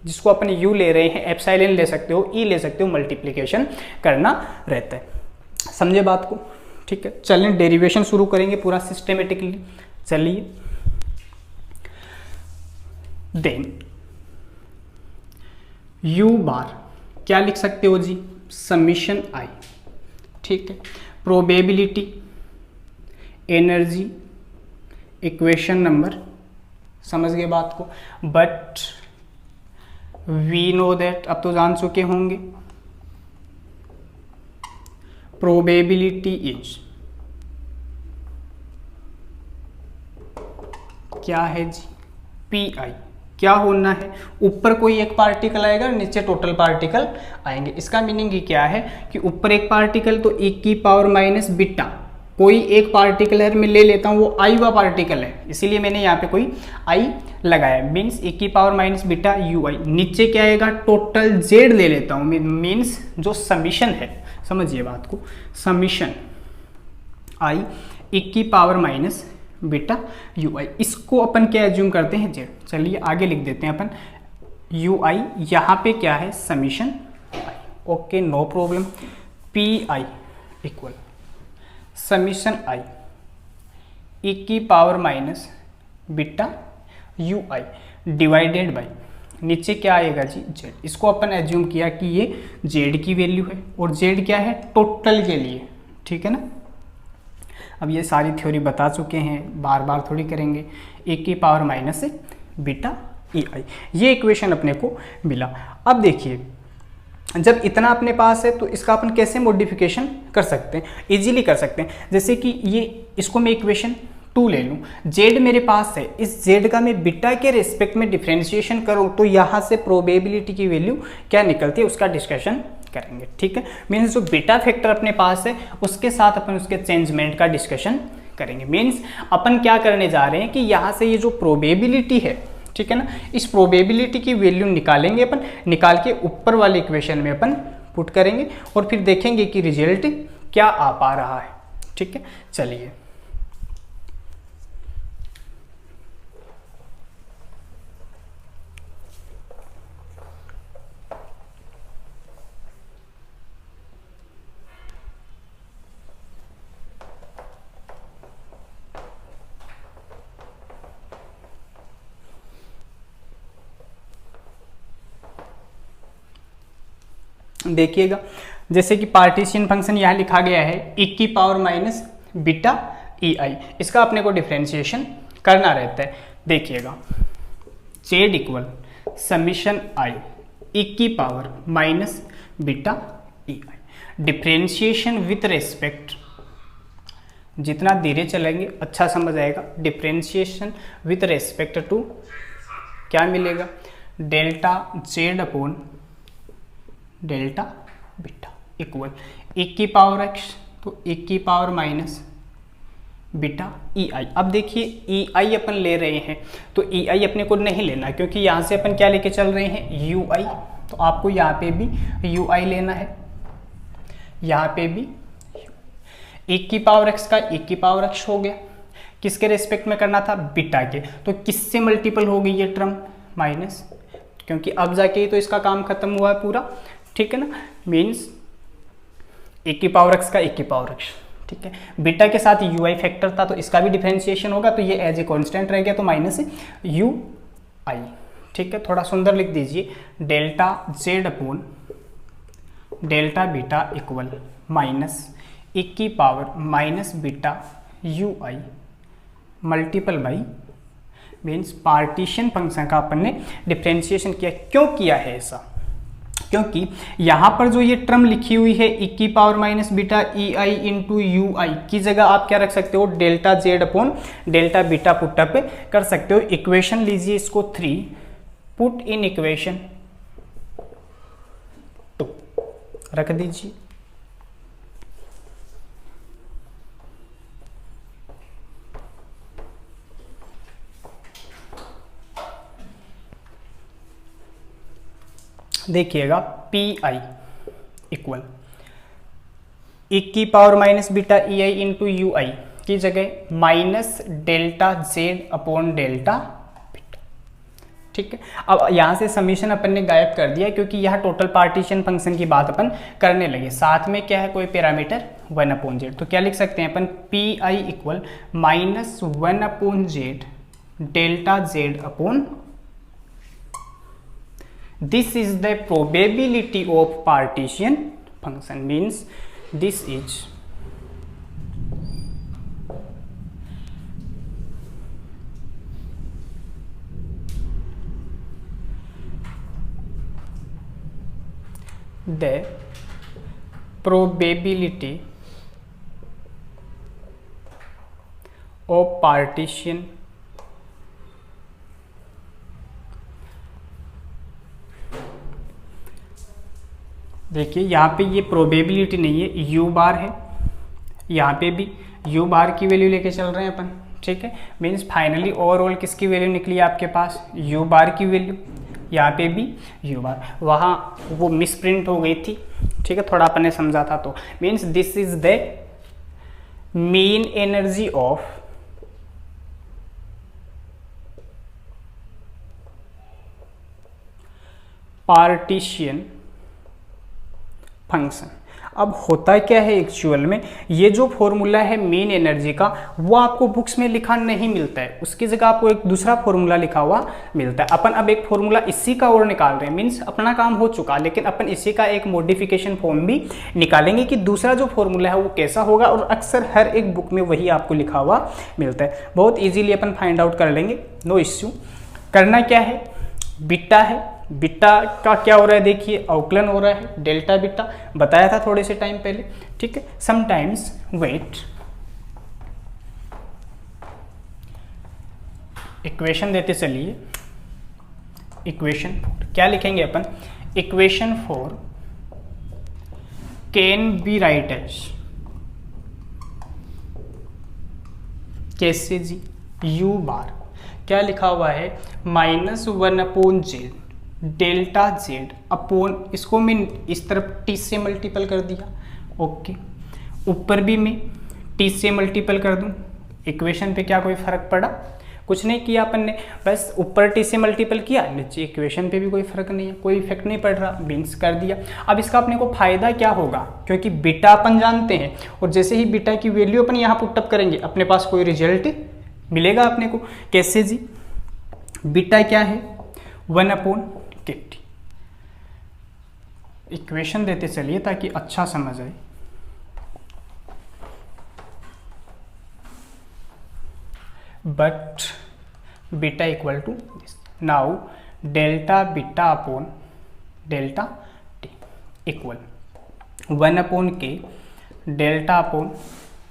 जिसको अपन U ले रहे हैं, एप्सिलॉन ले सकते हो, E ले सकते हो, मल्टीप्लिकेशन करना रहता है। समझे बात को, ठीक है। चलें डेरिवेशन शुरू करेंगे पूरा सिस्टमेटिकली। चलिए देन यू बार क्या लिख सकते हो जी, समीशन आई, ठीक है। प्रोबेबिलिटी, एनर्जी, इक्वेशन नंबर, समझ गए बात को। बट वी नो दैट, अब तो जान चुके होंगे, प्रोबेबिलिटी इज क्या है जी, पी आई। क्या होना है, ऊपर कोई एक पार्टिकल आएगा, नीचे टोटल पार्टिकल आएंगे। इसका मीनिंग ये क्या है कि ऊपर एक पार्टिकल तो e की पावर माइनस बीटा, कोई एक पार्टिकल है मैं ले लेता हूँ, वो आई हुआ पार्टिकल है, इसीलिए मैंने यहाँ पे कोई आई लगाया, मीन्स e की पावर माइनस बीटा यू आई। नीचे क्या आएगा, टोटल जेड ले लेता हूँ, मीन्स जो समीशन है, समझिए बात को, समीशन आई e की पावर माइनस बीटा यू आई, इसको अपन क्या एज्यूम करते हैं, जेड। चलिए आगे लिख देते हैं अपन, यू आई यहाँ पे क्या है, summation i, okay no problem. P i equal summation i E की power minus beta u i divided by, नीचे क्या आएगा जी, जेड। इसको अपन एज्यूम किया कि ये जेड की वैल्यू है, और जेड क्या है, टोटल के लिए, ठीक है ना। अब ये सारी थ्योरी बता चुके हैं, बार बार थोड़ी करेंगे। ए की पावर माइनस बीटा ई आई, ये इक्वेशन अपने को मिला। अब देखिए जब इतना अपने पास है तो इसका अपन कैसे मॉडिफिकेशन कर सकते हैं, इजीली कर सकते हैं। जैसे कि ये, इसको मैं इक्वेशन 2 ले लूँ, जेड मेरे पास है, इस जेड का मैं बीटा के रिस्पेक्ट में डिफ्रेंशिएशन करूँ तो यहाँ से प्रोबेबिलिटी की वैल्यू क्या निकलती है उसका डिस्कशन करेंगे, ठीक है। मीन्स जो बीटा फैक्टर अपने पास है उसके साथ अपन उसके चेंजमेंट का डिस्कशन करेंगे। मीन्स अपन क्या करने जा रहे हैं कि यहाँ से ये जो प्रोबेबिलिटी है, ठीक है ना, इस प्रोबेबिलिटी की वैल्यू निकालेंगे अपन, निकाल के ऊपर वाले इक्वेशन में अपन पुट करेंगे और फिर देखेंगे कि रिजल्ट क्या आ पा रहा है, ठीक है। चलिए देखिएगा, जैसे कि पार्टीशन फंक्शन यहाँ लिखा गया है e की पावर माइनस बीटा ई आई, इसका अपने को डिफ्रेंशिएशन करना रहता है। देखिएगा जेड इक्वल समीशन आई e की power minus beta E I, differentiation with respect, जितना धीरे चलेंगे अच्छा समझ आएगा। डिफ्रेंशिएशन विथ रेस्पेक्ट टू क्या मिलेगा, delta Z upon delta beta equal e की पावर x, तो e की पावर माइनस बीटा ई आई। अब देखिए ई आई अपन ले रहे हैं तो ई आई अपने को नहीं लेना, क्योंकि यहाँ से अपन क्या लेके चल रहे हैं, यू आई, तो आपको यहाँ पे भी यू आई लेना है, यहाँ पे भी e की पावर x का e की पावर x हो गया, किसके रेस्पेक्ट में करना था, बीटा के, तो किससे मल्टीपल हो गई ये टर्म, माइनस, क्योंकि अब जाके तो इसका काम खत्म हुआ है पूरा, ठीक है ना। मीन्स e की पावर x का e की पावर x, ठीक है। बीटा के साथ यू आई फैक्टर था तो इसका भी डिफरेंशिएशन होगा, तो ये एज ए कॉन्स्टेंट रह गया, तो माइनस यू आई, ठीक है। थोड़ा सुंदर लिख दीजिए, delta Z upon delta beta equal minus e की power minus beta u I multiple by, means partition function का अपन ने डिफरेंशिएशन किया। क्यों किया है ऐसा, क्योंकि यहाँ पर जो ये टर्म लिखी हुई है e की power minus beta E i into u i की जगह आप क्या रख सकते हो, delta Z upon delta beta put up कर सकते हो। इक्वेशन लीजिए इसको 3, पुट इन इक्वेशन 2 रख दीजिए। देखिएगा पी आई इक्वल e की power minus beta E i into u i की जगह minus delta Z upon delta beta, ठीक है। अब यहाँ से समीशन अपन ने गायब कर दिया, क्योंकि यह टोटल पार्टीशन फंक्शन की बात अपन करने लगे, साथ में क्या है कोई पैरामीटर 1 अपॉन जेड, तो क्या लिख सकते हैं अपन, P i equal minus 1 upon z delta Z upon this is the probability of partition function, means this is the probability of partition देखिए यहाँ पे ये प्रोबेबिलिटी नहीं है, यू बार है, यहाँ पे भी यू बार की वैल्यू लेके चल रहे हैं अपन, ठीक है। मीन्स फाइनली ओवरऑल किसकी वैल्यू निकली आपके पास, यू बार की वैल्यू, यहाँ पे भी यू बार, वहाँ वो मिसप्रिंट हो गई थी, ठीक है, थोड़ा अपन ने समझा था। तो means this is the mean energy of partition function. अब होता क्या है एक्चुअल में, ये जो फॉर्मूला है मीन एनर्जी का वो आपको बुक्स में लिखा नहीं मिलता है, उसकी जगह आपको एक दूसरा फॉर्मूला लिखा हुआ मिलता है। अपन अब एक फॉर्मूला इसी का और निकाल रहे हैं, मीन्स अपना काम हो चुका, लेकिन अपन इसी का एक मॉडिफिकेशन फॉर्म भी निकालेंगे कि दूसरा जो फॉर्मूला है वो कैसा होगा, और अक्सर हर एक बुक में वही आपको लिखा हुआ मिलता है। बहुत ईजिली अपन फाइंड आउट कर लेंगे, नो इश्यू। करना क्या है, बीटा है, बीटा का क्या हो रहा है देखिए, अवकलन हो रहा है, डेल्टा बीटा बताया था थोड़े से टाइम पहले, ठीक है। समटाइम्स वेट, इक्वेशन देते चलिए, इक्वेशन क्या लिखेंगे अपन, equation 4 can be write as, कैसे जी, यू बार क्या लिखा हुआ है, -1/z डेल्टा जेड अपॉन, इसको मैं इस तरफ टी से मल्टीपल कर दिया, ओके, ऊपर भी मैं टी से मल्टीपल कर दूं, इक्वेशन पे क्या कोई फर्क पड़ा, कुछ नहीं किया अपन ने, बस ऊपर टी से मल्टीपल किया, नीचे इक्वेशन पे भी कोई फर्क नहीं है, कोई इफेक्ट नहीं पड़ रहा, मीन्स कर दिया। अब इसका अपने को फायदा क्या होगा, क्योंकि बीटा अपन जानते हैं, और जैसे ही बीटा की वैल्यू अपन यहाँ पुटअप करेंगे अपने पास कोई रिजल्ट मिलेगा अपने को। कैसे जी, बीटा क्या है, 1/KT। इक्वेशन देते चलिए ताकि अच्छा समझ आए, but beta equal to this, now delta beta upon delta T equal 1/K delta upon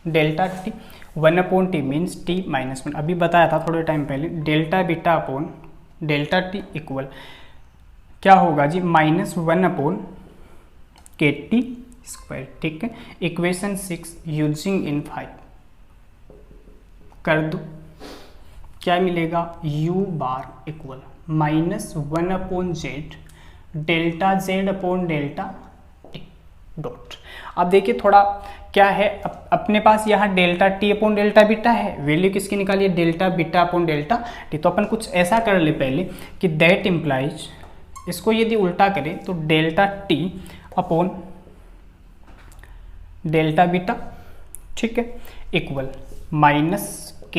delta T, 1/T means T - 1, अभी बताया था थोड़े टाइम पहले, delta beta upon delta T equal क्या होगा जी, -1/KT स्क्वायर, ठीक है। इक्वेशन 6 यूजिंग इन 5 कर दो, क्या मिलेगा, u bar equal -1/z delta z upon delta T dot. अब देखिए थोड़ा क्या है, अपने पास यहाँ delta T upon delta beta है, वैल्यू किसकी निकालिए, delta beta upon delta T. तो अपन कुछ ऐसा कर ले पहले कि दैट इम्प्लाइज, इसको यदि उल्टा करें तो delta T upon delta beta, ठीक है, equal -K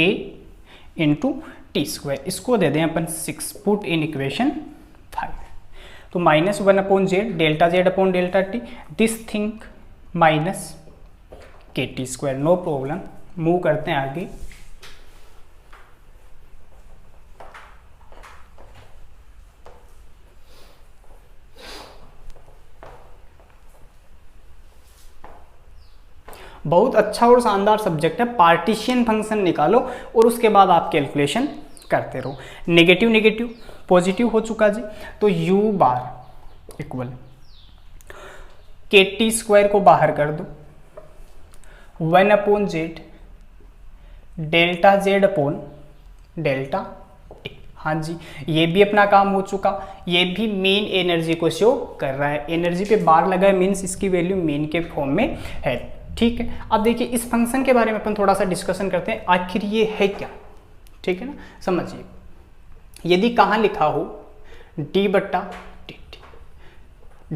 into T square, इसको दे दें अपन 6, पुट इन इक्वेशन 5। तो -1/z delta z upon delta T, this thing -KT square, no problem. Move करते हैं आगे, बहुत अच्छा और शानदार सब्जेक्ट है, पार्टीशन फंक्शन निकालो और उसके बाद आप कैलकुलेशन करते रहो। नेगेटिव नेगेटिव पॉजिटिव हो चुका जी, तो u bar equal KT square को बाहर कर दो, 1/z delta z upon delta T. हाँ जी, ये भी अपना काम हो चुका, ये भी मेन एनर्जी को शो कर रहा है, एनर्जी पे बार लगा है, मीन्स इसकी वैल्यू मेन के फॉर्म में है, ठीक है। अब देखिए इस फंक्शन के बारे में अपन थोड़ा सा डिस्कशन करते हैं, आखिर ये है क्या, ठीक है ना। समझिए, यदि कहाँ लिखा हो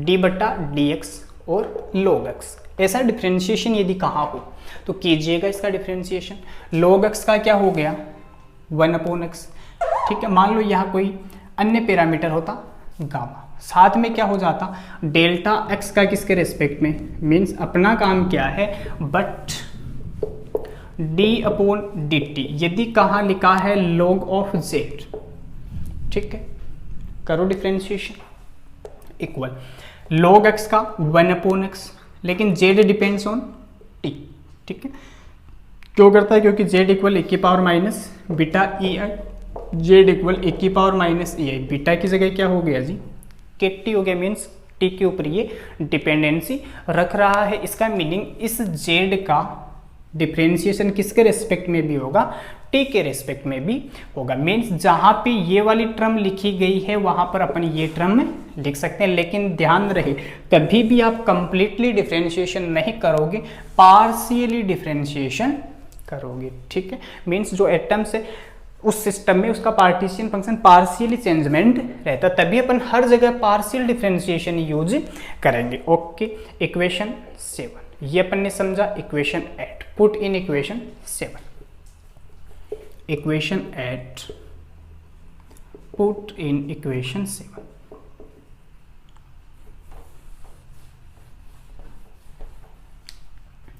d/dx और log x, ऐसा डिफ्रेंशिएशन यदि कहाँ हो तो कीजिएगा इसका डिफ्रेंशिएशन। log x का क्या हो गया, 1/x, ठीक है। मान लो यहाँ कोई अन्य पैरामीटर होता गामा, साथ में क्या हो जाता, डेल्टा एक्स का किसके रेस्पेक्ट में, मीन्स अपना काम क्या है, but D upon D T, यदि कहाँ लिखा है log ऑफ जेड, ठीक है, करो डिफ्रेंशिएशन, इक्वल log x का 1 अपॉन एक्स, लेकिन z डिपेंड्स ऑन t, ठीक है, क्यों करता है, क्योंकि z इक्वल एक की पावर माइनस बीटा ई आई, z इक्वल एक की पावर माइनस ई आई, बीटा की जगह क्या हो गया जी, के टी हो गया, मीन्स t के ऊपर ये डिपेंडेंसी रख रहा है। इसका मीनिंग इस z का डिफ्रेंशिएशन किसके रेस्पेक्ट में भी होगा, t के रेस्पेक्ट में भी होगा। मीन्स जहाँ पे ये वाली टर्म लिखी गई है वहाँ पर अपन ये टर्म लिख सकते हैं, लेकिन ध्यान रहे कभी भी आप कंप्लीटली डिफ्रेंशिएशन नहीं करोगे, पार्शियली डिफ्रेंशिएशन करोगे, ठीक है। मीन्स जो एटम्स है उस सिस्टम में उसका पार्टीशन फंक्शन पार्शियली चेंजमेंट रहता, तभी अपन हर जगह पार्शियल डिफ्रेंशिएशन यूज करेंगे। ओके, इक्वेशन 7 ये अपन ने समझा। Equation 8 put in equation 7, equation 8 put in equation 7।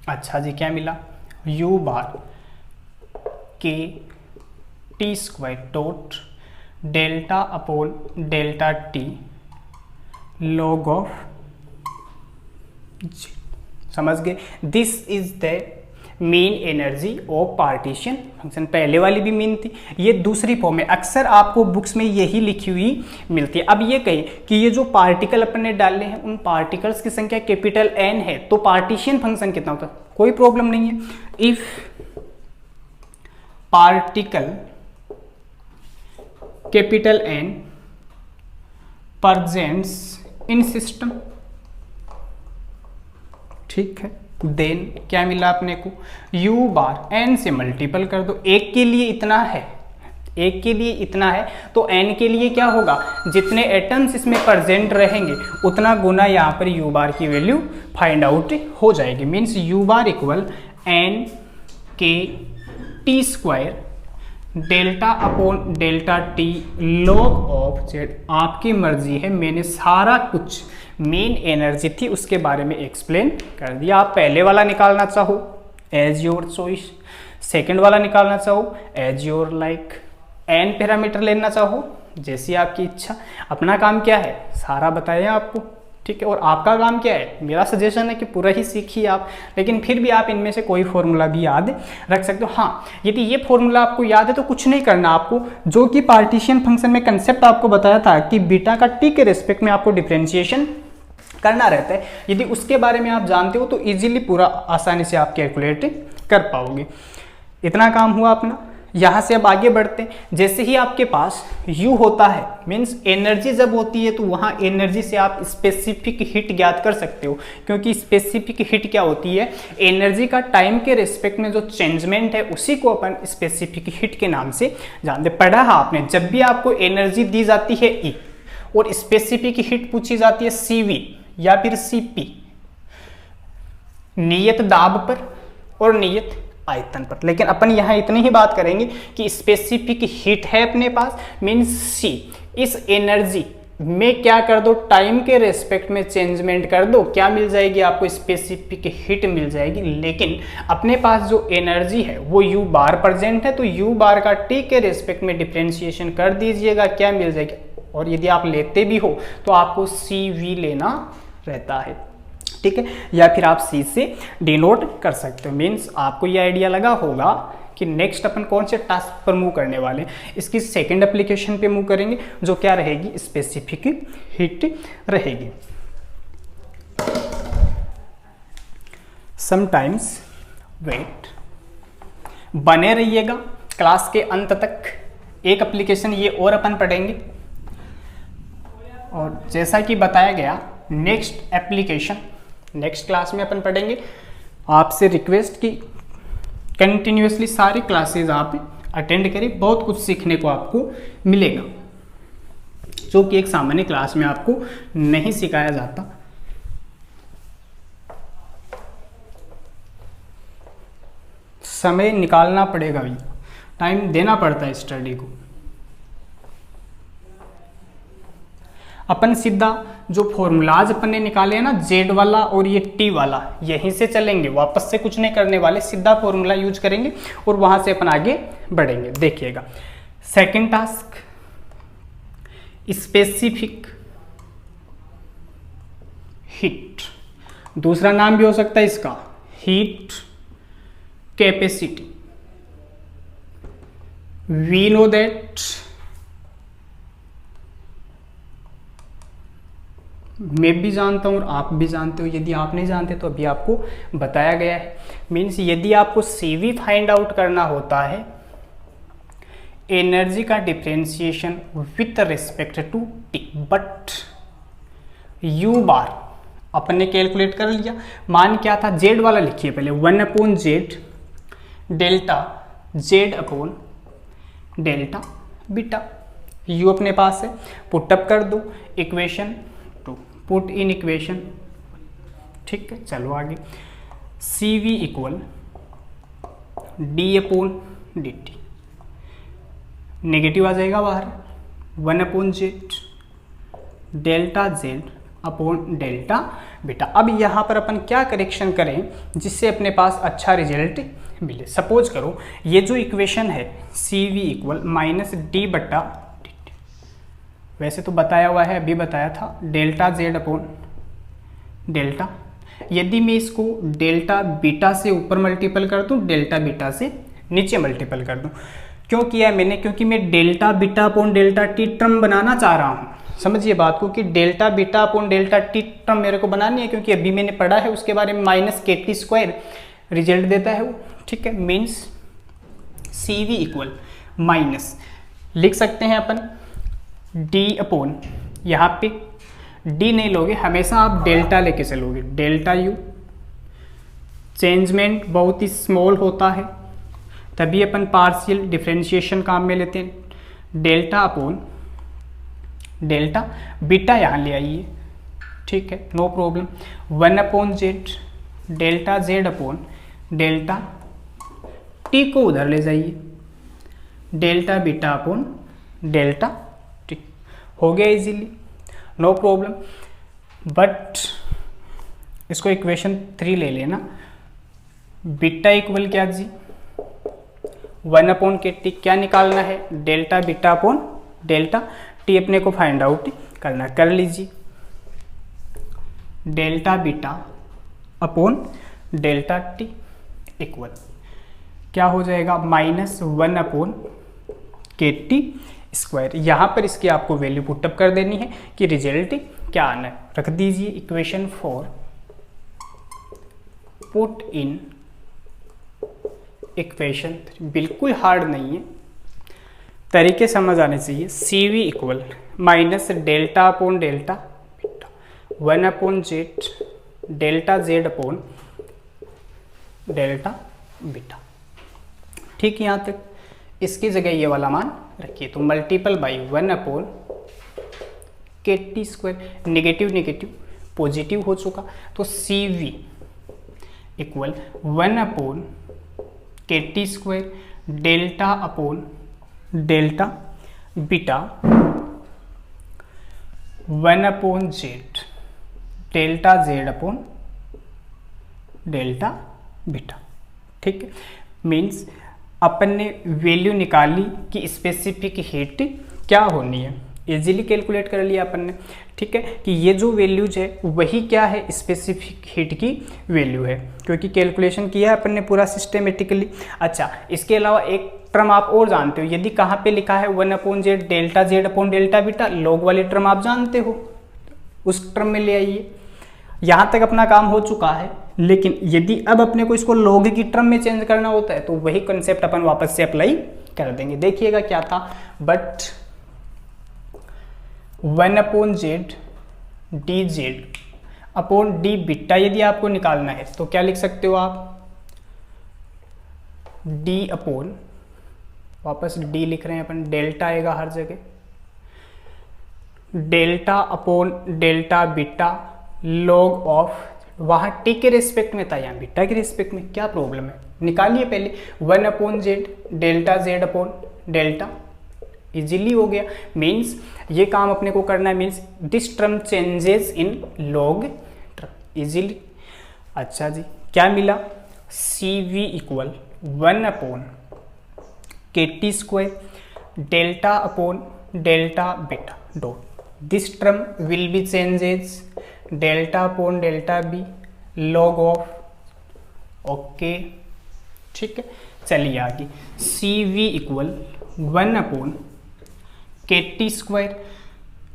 अच्छा जी, क्या मिला, u bar k T square dot delta upon delta T log of g, समझ गए। This is the mean energy of partition function. पहले वाली भी मीन थी, ये दूसरी फॉर्म है, अक्सर आपको बुक्स में यही लिखी हुई मिलती है। अब ये कहें कि ये जो पार्टिकल अपन ने डाले हैं उन पार्टिकल्स की संख्या कैपिटल एन है, तो पार्टीशन फंक्शन कितना होता है, कोई प्रॉब्लम नहीं है। If particle capital N presents in system, ठीक है, देन क्या मिला अपने को, u बार n से मल्टीपल कर दो, एक के लिए इतना है, एक के लिए इतना है तो n के लिए क्या होगा, जितने एटम्स इसमें प्रेजेंट रहेंगे उतना गुना यहाँ पर u बार की वैल्यू फाइंड आउट हो जाएगी। Means u bar equal n के T square delta upon delta T log of z। आपकी मर्जी है, मैंने सारा कुछ मेन एनर्जी थी उसके बारे में एक्सप्लेन कर दिया। आप पहले वाला निकालना चाहो एज योर चॉइस, सेकंड वाला निकालना चाहो as your like, N parameter लेना चाहो जैसी आपकी इच्छा। अपना काम क्या है सारा बताया आपको, ठीक है, और आपका काम क्या है, मेरा सजेशन है कि पूरा ही सीखिए आप, लेकिन फिर भी आप इनमें से कोई फॉर्मूला भी याद रख सकते हो। हाँ, यदि ये फॉर्मूला आपको याद है तो कुछ नहीं करना आपको, जो कि पार्टीशन फंक्शन में कंसेप्ट आपको बताया था कि बीटा का टी के रेस्पेक्ट में आपको डिफ्रेंशिएशन करना रहता है, यदि उसके बारे में आप जानते हो तो इजीली पूरा आसानी से आप कैलकुलेट कर पाओगे। इतना काम हुआ अपना। यहाँ से अब आगे बढ़ते हैं। जैसे ही आपके पास U होता है, मीन्स एनर्जी जब होती है, तो वहाँ एनर्जी से आप स्पेसिफिक हीट ज्ञात कर सकते हो, क्योंकि स्पेसिफिक हीट क्या होती है, एनर्जी का टाइम के रिस्पेक्ट में जो चेंजमेंट है उसी को अपन स्पेसिफिक हीट के नाम से जानते। पढ़ा है आपने, जब भी आपको एनर्जी दी जाती है E और स्पेसिफिक हीट पूछी जाती है CV या फिर CP, नियत दाब पर और नियत आयतन पर, लेकिन अपन यहाँ इतनी ही बात करेंगे कि स्पेसिफिक हीट है अपने पास, मीन्स C, इस एनर्जी में क्या कर दो, टाइम के रेस्पेक्ट में चेंजमेंट कर दो, क्या मिल जाएगी आपको, स्पेसिफिक हीट मिल जाएगी। लेकिन अपने पास जो एनर्जी है वो U बार प्रेजेंट है, तो U बार का T के रेस्पेक्ट में डिफ्रेंशिएशन कर दीजिएगा, क्या मिल जाएगी। और यदि आप लेते भी हो तो आपको CV लेना रहता है, ठीक है, या फिर आप C से डिनोट कर सकते हो। मीन्स आपको ये आइडिया लगा होगा कि नेक्स्ट अपन कौन से टास्क पर मूव करने वाले हैं। इसकी सेकंड एप्लीकेशन पे मूव करेंगे, जो क्या रहेगी, स्पेसिफिक हीट रहेगी। समटाइम्स वेट, बने रहिएगा क्लास के अंत तक। एक एप्लीकेशन ये और अपन पढ़ेंगे, और जैसा कि बताया गया नेक्स्ट एप्लीकेशन नेक्स्ट क्लास में अपन पढ़ेंगे। आपसे रिक्वेस्ट की कंटिन्यूसली सारी क्लासेस आप अटेंड करें, बहुत कुछ सीखने को आपको मिलेगा जो कि एक सामान्य क्लास में आपको नहीं सिखाया जाता। समय निकालना पड़ेगा भी, टाइम देना पड़ता है स्टडी को। अपन सीधा जो फॉर्मूलाज अपन ने निकाले हैं ना, जेड वाला और ये टी वाला, यहीं से चलेंगे, वापस से कुछ नहीं करने वाले, सीधा फॉर्मूला यूज करेंगे और वहां से अपन आगे बढ़ेंगे। देखिएगा सेकंड टास्क, स्पेसिफिक हीट, दूसरा नाम भी हो सकता है इसका heat capacity. We know that मैं भी जानता हूं और आप भी जानते हो, यदि आप नहीं जानते तो अभी आपको बताया गया है। मीन्स यदि आपको CV फाइंड आउट करना होता है, एनर्जी का differentiation with respect to T, but U bar अपन ने कैलकुलेट कर लिया। मान क्या था, जेड वाला लिखिए पहले, 1/z delta Z upon delta beta. U अपने पास है, पुटअप कर दो इक्वेशन 2, पुट इन इक्वेशन, ठीक है। चलो आगे, CV इक्वल d/dt, नेगेटिव आ जाएगा बाहर, 1/z delta Z upon delta beta. अब यहाँ पर अपन क्या करेक्शन करें जिससे अपने पास अच्छा रिजल्ट मिले। सपोज करो ये जो इक्वेशन है CV इक्वल -d/dt, वैसे तो बताया हुआ है, अभी बताया था, डेल्टा जेड अपॉन डेल्टा। यदि मैं इसको डेल्टा बीटा से ऊपर मल्टीपल कर दूं, डेल्टा बीटा से नीचे मल्टीपल कर दूं, क्यों किया है मैंने, क्योंकि मैं delta beta upon delta T term बनाना चाह रहा हूं। समझिए बात को कि delta beta upon delta T term मेरे को बनानी है, क्योंकि अभी मैंने पढ़ा है उसके बारे में, -KT² रिजल्ट देता है वो, ठीक है। मीन्स CV इक्वल माइनस लिख सकते हैं अपन d अपॉन, यहाँ पे d नहीं लोगे, हमेशा आप डेल्टा लेके चलोगे, डेल्टा U, चेंजमेंट बहुत ही स्मॉल होता है तभी अपन पार्शियल डिफरेंशिएशन काम में लेते हैं, डेल्टा अपॉन डेल्टा बीटा यहाँ ले आइए, ठीक है, no problem, 1/z delta Z upon delta T को उधर ले जाइए, delta beta upon delta T, हो गया इजीली, नो प्रॉब्लम। बट इसको इक्वेशन 3 ले लेना, बीटा इक्वल क्या जी, 1/KT, क्या निकालना है, delta beta upon delta T अपने को फाइंड आउट करना, कर लीजिए, delta beta upon delta T equal क्या हो जाएगा, -1/KT²। यहाँ पर इसकी आपको वैल्यू पुटअप कर देनी है कि रिजल्ट क्या आना है, रख दीजिए इक्वेशन 4, पुट इन इक्वेशन 3, बिल्कुल हार्ड नहीं है, तरीके समझ आने चाहिए। CV equal minus delta upon delta beta, 1/z delta Z upon delta beta, ठीक है। यहाँ तक इसकी जगह ये वाला मान रखिए, तो multiple by 1/KT², negative negative positive हो चुका, तो CV equal 1/KT² delta upon delta beta 1/z delta Z upon delta beta, ठीक है। मीन्स अपन ने वैल्यू निकाली कि स्पेसिफिक हीट क्या होनी है, इजीली कैलकुलेट कर लिया अपन ने, ठीक है, कि ये जो वैल्यूज है वही क्या है, स्पेसिफिक हीट की वैल्यू है, क्योंकि कैलकुलेशन किया है अपन ने पूरा सिस्टेमेटिकली। अच्छा, इसके अलावा एक टर्म आप और जानते हो, यदि कहाँ पे लिखा है 1/z delta Z upon delta beta, log वाली टर्म आप जानते हो, उस टर्म में ले आइए। यहाँ तक अपना काम हो चुका है, लेकिन यदि अब अपने को इसको लॉग की टर्म में चेंज करना होता है तो वही कंसेप्ट अपन वापस से अप्लाई कर देंगे। देखिएगा क्या था, but 1/z dz upon D beta यदि आपको निकालना है तो क्या लिख सकते हो आप, d अपॉन, वापस d लिख रहे हैं अपन, डेल्टा आएगा हर जगह, delta upon delta beta log of, वहाँ t के रेस्पेक्ट में था, यहाँ बीटा के रेस्पेक्ट में, क्या प्रॉब्लम है, निकालिए पहले 1/z delta Z upon delta easily हो गया। मीन्स ये काम अपने को करना है, means this term changes in log term easily. अच्छा जी, क्या मिला? सी वी इक्वल 1 अपॉन के T square delta upon delta beta dot this term will be changes delta upon delta B log of. Okay ठीक है, चलिए आगे। C V equal 1 upon के टी स्क्वायर,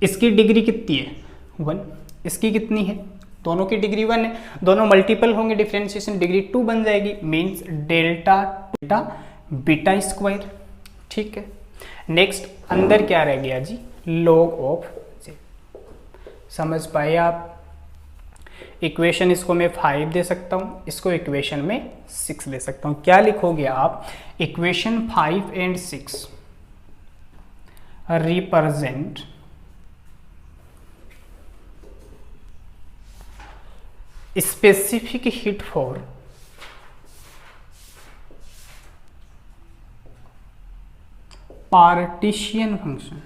इसकी डिग्री कितनी है? 1। इसकी कितनी है? दोनों की डिग्री 1 है, दोनों मल्टीपल होंगे, डिफ्रेंशिएशन डिग्री 2 बन जाएगी। Means delta beta beta square. ठीक है, नेक्स्ट अंदर क्या रह गया जी? Log of j. समझ पाए आप? इक्वेशन इसको मैं 5 दे सकता हूँ, इसको इक्वेशन में 6 दे सकता हूँ। क्या लिखोगे आप? Equation 5 and 6 represent specific heat for partisan function.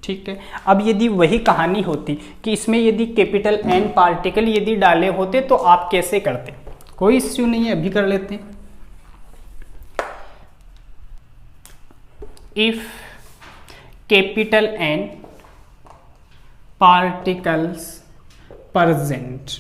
ठीक है, अब यदि वही कहानी होती कि इसमें यदि कैपिटल एन पार्टिकल यदि डाले होते तो आप कैसे करते? कोई इश्यू नहीं है, अभी कर लेते हैं। If capital N particles present.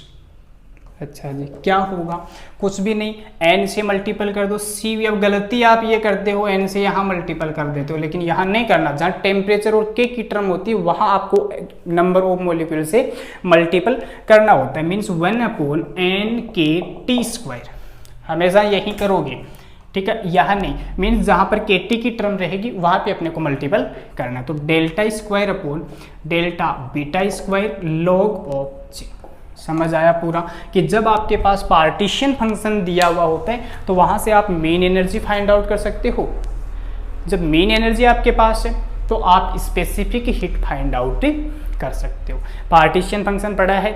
अच्छा जी, क्या होगा? कुछ भी नहीं, n से मल्टीपल कर दो। सी वी, अब गलती आप ये करते हो n से यहाँ मल्टीपल कर देते हो, लेकिन यहाँ नहीं करना। जहाँ टेम्परेचर और k की टर्म होती है वहाँ आपको नंबर ऑफ मॉलिक्यूल से मल्टीपल करना होता है। मीन्स 1 अपॉन एन के टी स्क्वायर, हमेशा यही करोगे। ठीक है, यहाँ नहीं, मीन्स जहाँ पर के टी की टर्म रहेगी वहाँ पे अपने को मल्टीपल करना। तो delta square upon delta beta square log of j. समझ आया पूरा? कि जब आपके पास पार्टीशन फंक्शन दिया हुआ होता है तो वहाँ से आप मेन एनर्जी फाइंड आउट कर सकते हो। जब मेन एनर्जी आपके पास है तो आप स्पेसिफिक हीट फाइंड आउट कर सकते हो। पार्टीशन फंक्शन पढ़ा है,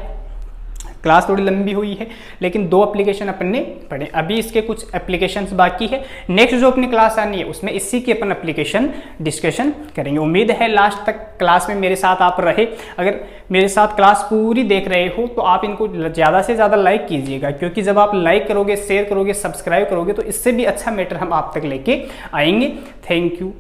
क्लास थोड़ी लंबी हुई है लेकिन 2 एप्लीकेशन अपन ने पढ़े, अभी इसके कुछ एप्लीकेशंस बाकी है। नेक्स्ट जो अपनी क्लास आनी है उसमें इसी की अपन एप्लीकेशन डिस्कशन करेंगे। उम्मीद है लास्ट तक क्लास में मेरे साथ आप रहे। अगर मेरे साथ क्लास पूरी देख रहे हो तो आप इनको ज़्यादा से ज़्यादा लाइक कीजिएगा, क्योंकि जब आप लाइक करोगे, शेयर करोगे, सब्सक्राइब करोगे तो इससे भी अच्छा मैटर हम आप तक लेके आएंगे। Thank you.